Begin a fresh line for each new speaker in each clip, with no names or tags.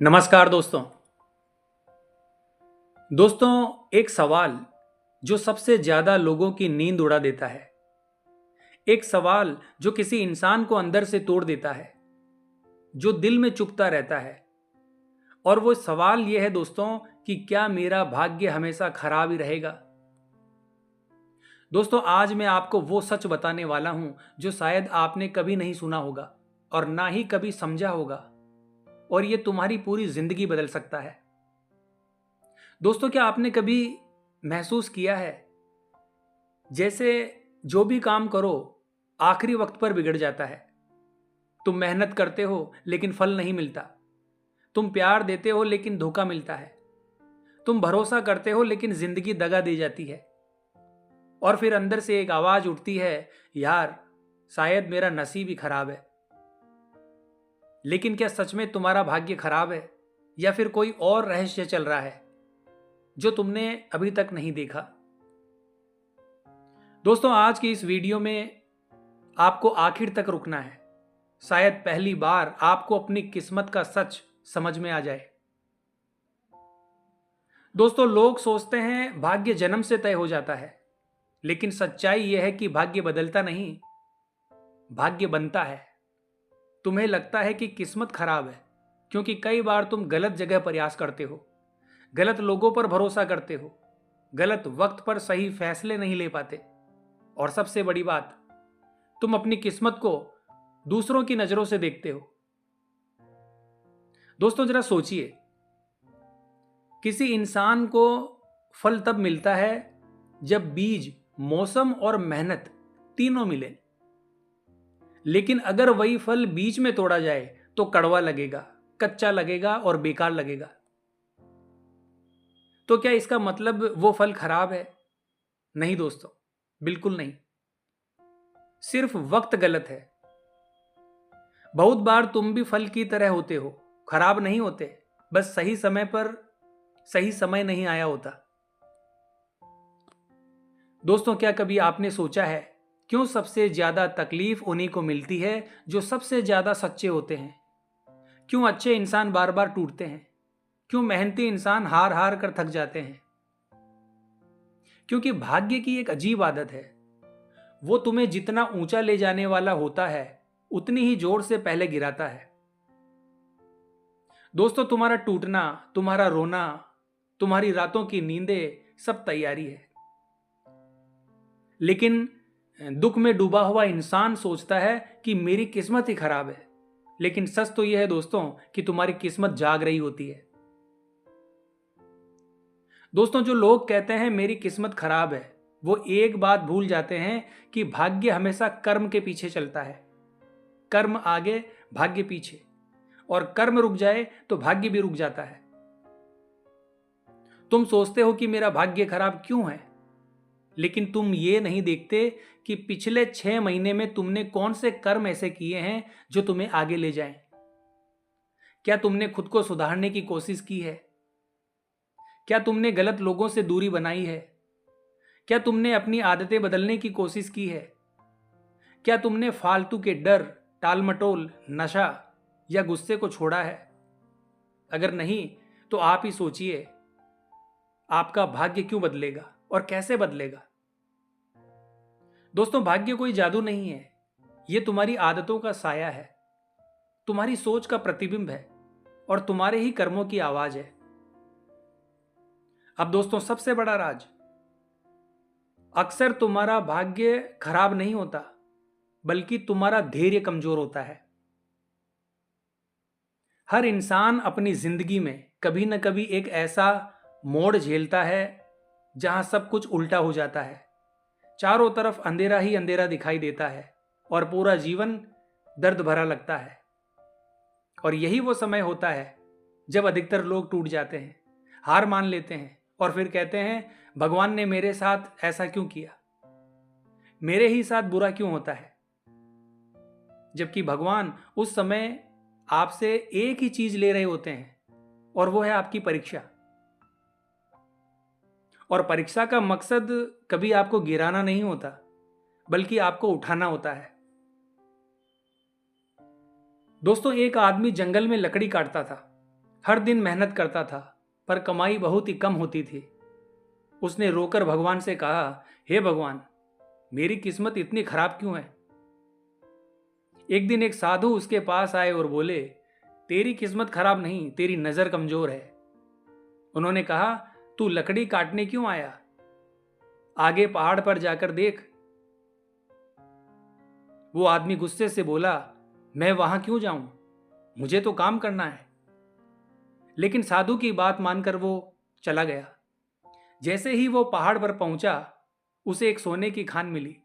नमस्कार दोस्तों। एक सवाल जो सबसे ज्यादा लोगों की नींद उड़ा देता है, एक सवाल जो किसी इंसान को अंदर से तोड़ देता है, जो दिल में चुभता रहता है। और वो सवाल यह है दोस्तों कि क्या मेरा भाग्य हमेशा खराब ही रहेगा। दोस्तों, आज मैं आपको वो सच बताने वाला हूं जो शायद आपने कभी नहीं सुना होगा और ना ही कभी समझा होगा, और ये तुम्हारी पूरी जिंदगी बदल सकता है। दोस्तों, क्या आपने कभी महसूस किया है जैसे जो भी काम करो आखिरी वक्त पर बिगड़ जाता है। तुम मेहनत करते हो लेकिन फल नहीं मिलता। तुम प्यार देते हो लेकिन धोखा मिलता है। तुम भरोसा करते हो लेकिन जिंदगी दगा दे जाती है। और फिर अंदर से एक आवाज उठती है, यार शायद मेरा नसीब ही खराब है। लेकिन क्या सच में तुम्हारा भाग्य खराब है, या फिर कोई और रहस्य चल रहा है जो तुमने अभी तक नहीं देखा। दोस्तों, आज की इस वीडियो में आपको आखिर तक रुकना है। शायद पहली बार आपको अपनी किस्मत का सच समझ में आ जाए। दोस्तों, लोग सोचते हैं भाग्य जन्म से तय हो जाता है, लेकिन सच्चाई यह है कि भाग्य बदलता नहीं, भाग्य बनता है। तुम्हें लगता है कि किस्मत खराब है क्योंकि कई बार तुम गलत जगह प्रयास करते हो, गलत लोगों पर भरोसा करते हो, गलत वक्त पर सही फैसले नहीं ले पाते। और सबसे बड़ी बात, तुम अपनी किस्मत को दूसरों की नजरों से देखते हो। दोस्तों, जरा सोचिए, किसी इंसान को फल तब मिलता है जब बीज, मौसम और मेहनत तीनों मिले। लेकिन अगर वही फल बीच में तोड़ा जाए तो कड़वा लगेगा, कच्चा लगेगा और बेकार लगेगा। तो क्या इसका मतलब वो फल खराब है? नहीं दोस्तों, बिल्कुल नहीं। सिर्फ वक्त गलत है। बहुत बार तुम भी फल की तरह होते हो, खराब नहीं होते, बस सही समय पर सही समय नहीं आया होता। दोस्तों, क्या कभी आपने सोचा है क्यों सबसे ज्यादा तकलीफ उन्हीं को मिलती है जो सबसे ज्यादा सच्चे होते हैं? क्यों अच्छे इंसान बार बार टूटते हैं? क्यों मेहनती इंसान हार हार कर थक जाते हैं? क्योंकि भाग्य की एक अजीब आदत है, वो तुम्हें जितना ऊंचा ले जाने वाला होता है उतनी ही जोर से पहले गिराता है। दोस्तों, तुम्हारा टूटना, तुम्हारा रोना, तुम्हारी रातों की नींदें सब तैयारी है। लेकिन दुख में डूबा हुआ इंसान सोचता है कि मेरी किस्मत ही खराब है। लेकिन सच तो यह है दोस्तों कि तुम्हारी किस्मत जाग रही होती है। दोस्तों, जो लोग कहते हैं मेरी किस्मत खराब है, वो एक बात भूल जाते हैं कि भाग्य हमेशा कर्म के पीछे चलता है। कर्म आगे, भाग्य पीछे। और कर्म रुक जाए तो भाग्य भी रुक जाता है। तुम सोचते हो कि मेरा भाग्य खराब क्यों है, लेकिन तुम ये नहीं देखते कि पिछले 6 महीने में तुमने कौन से कर्म ऐसे किए हैं जो तुम्हें आगे ले जाएं। क्या तुमने खुद को सुधारने की कोशिश की है? क्या तुमने गलत लोगों से दूरी बनाई है? क्या तुमने अपनी आदतें बदलने की कोशिश की है? क्या तुमने फालतू के डर, टालमटोल, नशा या गुस्से को छोड़ा है? अगर नहीं तो आप ही सोचिए, आपका भाग्य क्यों बदलेगा और कैसे बदलेगा। दोस्तों, भाग्य कोई जादू नहीं है, यह तुम्हारी आदतों का साया है, तुम्हारी सोच का प्रतिबिंब है और तुम्हारे ही कर्मों की आवाज है। अब दोस्तों, सबसे बड़ा राज, अक्सर तुम्हारा भाग्य खराब नहीं होता, बल्कि तुम्हारा धैर्य कमजोर होता है। हर इंसान अपनी जिंदगी में कभी न कभी एक ऐसा मोड़ झेलता है जहां सब कुछ उल्टा हो जाता है। चारों तरफ अंधेरा ही अंधेरा दिखाई देता है और पूरा जीवन दर्द भरा लगता है। और यही वो समय होता है जब अधिकतर लोग टूट जाते हैं, हार मान लेते हैं और फिर कहते हैं, भगवान ने मेरे साथ ऐसा क्यों किया, मेरे ही साथ बुरा क्यों होता है। जबकि भगवान उस समय आपसे एक ही चीज ले रहे होते हैं, और वो है आपकी परीक्षा। और परीक्षा का मकसद कभी आपको गिराना नहीं होता, बल्कि आपको उठाना होता है। दोस्तों, एक आदमी जंगल में लकड़ी काटता था। हर दिन मेहनत करता था, पर कमाई बहुत ही कम होती थी। उसने रोकर भगवान से कहा, हे भगवान, मेरी किस्मत इतनी खराब क्यों है? एक दिन एक साधु उसके पास आए और बोले, तेरी किस्मत खराब नहीं, तेरी नजर कमजोर है। उन्होंने कहा, तू लकड़ी काटने क्यों आया? आगे पहाड़ पर जाकर देख। वो आदमी गुस्से से बोला, मैं वहां क्यों जाऊं? मुझे तो काम करना है। लेकिन साधु की बात मानकर वो चला गया। जैसे ही वो पहाड़ पर पहुंचा, उसे एक सोने की खान मिली।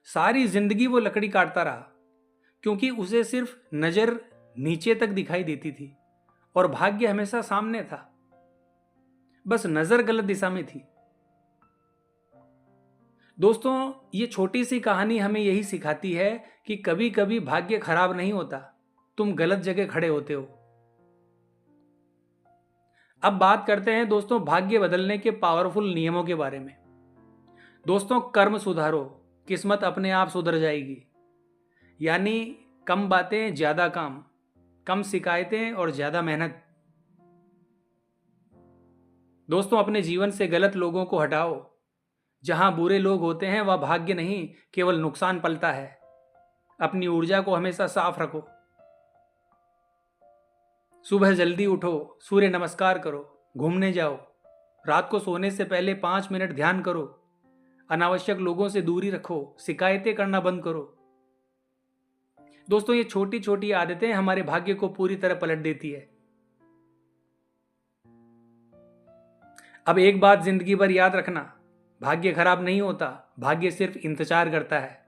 सारी जिंदगी वो लकड़ी काटता रहा, क्योंकि उसे सिर्फ नजर नीचे तक दिखाई देती थी और भाग्य हमेशा सामने था। बस नजर गलत दिशा में थी। दोस्तों, ये छोटी सी कहानी हमें यही सिखाती है कि कभी कभी भाग्य खराब नहीं होता, तुम गलत जगह खड़े होते हो। अब बात करते हैं दोस्तों भाग्य बदलने के पावरफुल नियमों के बारे में। दोस्तों, कर्म सुधारो, किस्मत अपने आप सुधर जाएगी। यानी कम बातें ज्यादा काम, कम शिकायतें और ज्यादा मेहनत। दोस्तों, अपने जीवन से गलत लोगों को हटाओ। जहां बुरे लोग होते हैं वह भाग्य नहीं, केवल नुकसान पलता है। अपनी ऊर्जा को हमेशा साफ रखो। सुबह जल्दी उठो, सूर्य नमस्कार करो, घूमने जाओ। रात को सोने से पहले 5 मिनट ध्यान करो। अनावश्यक लोगों से दूरी रखो, शिकायतें करना बंद करो। दोस्तों, ये छोटी छोटी आदतें हमारे भाग्य को पूरी तरह पलट देती है। अब एक बात जिंदगी भर याद रखना, भाग्य खराब नहीं होता, भाग्य सिर्फ इंतजार करता है।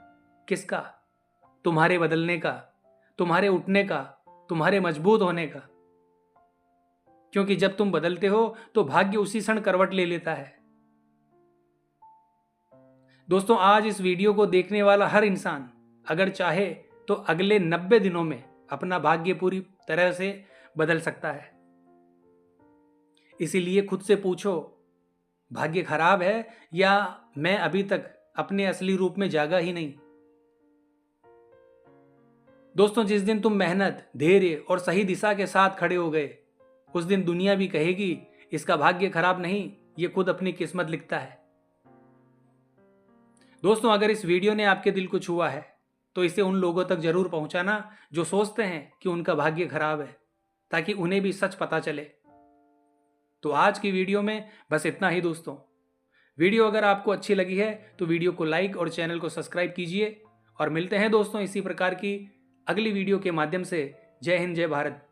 किसका? तुम्हारे बदलने का, तुम्हारे उठने का, तुम्हारे मजबूत होने का। क्योंकि जब तुम बदलते हो तो भाग्य उसी क्षण करवट ले लेता है। दोस्तों, आज इस वीडियो को देखने वाला हर इंसान अगर चाहे तो अगले 90 दिनों में अपना भाग्य पूरी तरह से बदल सकता है। इसीलिए खुद से पूछो, भाग्य खराब है या मैं अभी तक अपने असली रूप में जागा ही नहीं? दोस्तों, जिस दिन तुम मेहनत, धैर्य और सही दिशा के साथ खड़े हो गए, उस दिन दुनिया भी कहेगी, इसका भाग्य खराब नहीं, ये खुद अपनी किस्मत लिखता है। दोस्तों, अगर इस वीडियो ने आपके दिल को छुआ है तो इसे उन लोगों तक जरूर पहुंचाना जो सोचते हैं कि उनका भाग्य खराब है, ताकि उन्हें भी सच पता चले। तो आज की वीडियो में बस इतना ही दोस्तों। वीडियो अगर आपको अच्छी लगी है तो वीडियो को लाइक और चैनल को सब्सक्राइब कीजिए। और मिलते हैं दोस्तों इसी प्रकार की अगली वीडियो के माध्यम से। जय हिंद, जय भारत।